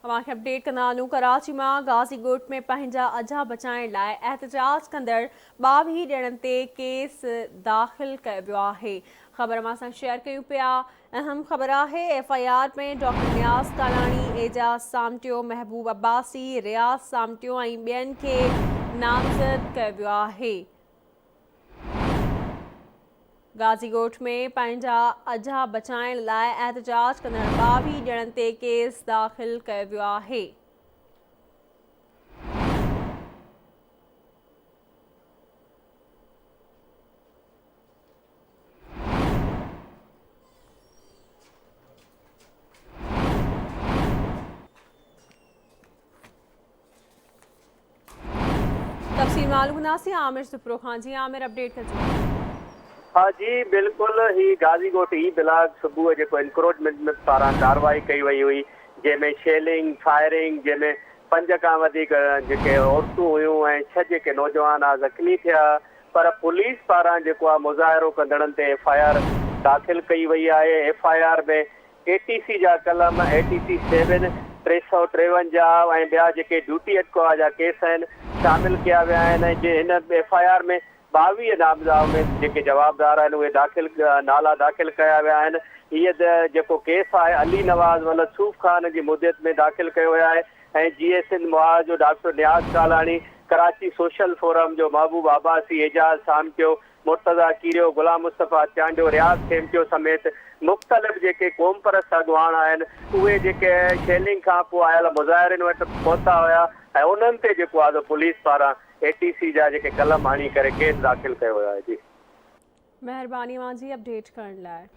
तव्हांखे अपडेट कंदा कराची में गाज़ीकोट में पंहिंजा अजा बचाइण लाइ एहतजाज कंदड़ 22 ॼणनि ते केस दाख़िल कयो वियो आहे। ख़बर मां सां शेयर कयूं पिया। अहम ख़बर है FIR में डॉक्टर नियाज़ कालानी, एजाज सामटियो, महबूब अब्बासी, रियाज़ सामटियो ऐं ॿियनि खे नामज़द कयो वियो आहे। गाज़ीकोट में पंहिंजा अजा बचाइण लाइ एहतजाज कंदड़ 22 ॼणनि ते केस दाख़िल कयो वियो आहे। तफ़सील मालूम हुनासीं आमिर सुप्रो खां। जी आमिर, अपडेट कजो। हाँ जी, बिल्कुल ही गाज़ीकोट ई ब्लॉक सुबह जो इंक्रोचमेंट पारा कार्रवाई कई वही हुई, जैमें शेलिंग फायरिंग, जैमें 5 का औरतूं हुयूं ऐं 6 जेके नौजवान ज़ख्मी थिया। पर पुलिस पारा जो मुज़ाहिरो कंदड़नि ते FIR दाख़िल कई वही है। FIR में ATC जा कलम ATC 7 353 ऐं ॿिया जेके ड्यूटी अटकवा जा केस आहिनि शामिल किया विया आहिनि। हिन FIR में 22 नामज़द में जेके जवाबदार आहिनि उहे नाला दाख़िल कया विया आहिनि। हीअ जेको केस आहे अली नवाज़ मतलब सूफ़ ख़ान जी मुद्दत में दाख़िल कयो वियो आहे ऐं GS मुआज़ जो डॉक्टर नियाज़ कालानी, कराची सोशल फोरम जो महबूब अब्बासी, एजाज सामटियो, मुर्तज़ा कीरियो, गुलाम मुस्तफ़ा चांडियो, रियाज़ खेमटियो समेत मुख़्तलिफ़ जेके क़ौम परस्त अॻवान आहिनि उहे जेके शेलिंग खां पोइ आयल मुज़ाहिरनि वटि पहुता हुया ऐं उन्हनि ते जेको आहे पुलिस पारां ATC जा जेके कलम आणी करे केस दाख़िल कयो वियो आहे। जी महिरबानी मां जी अपडेट करण लाइ।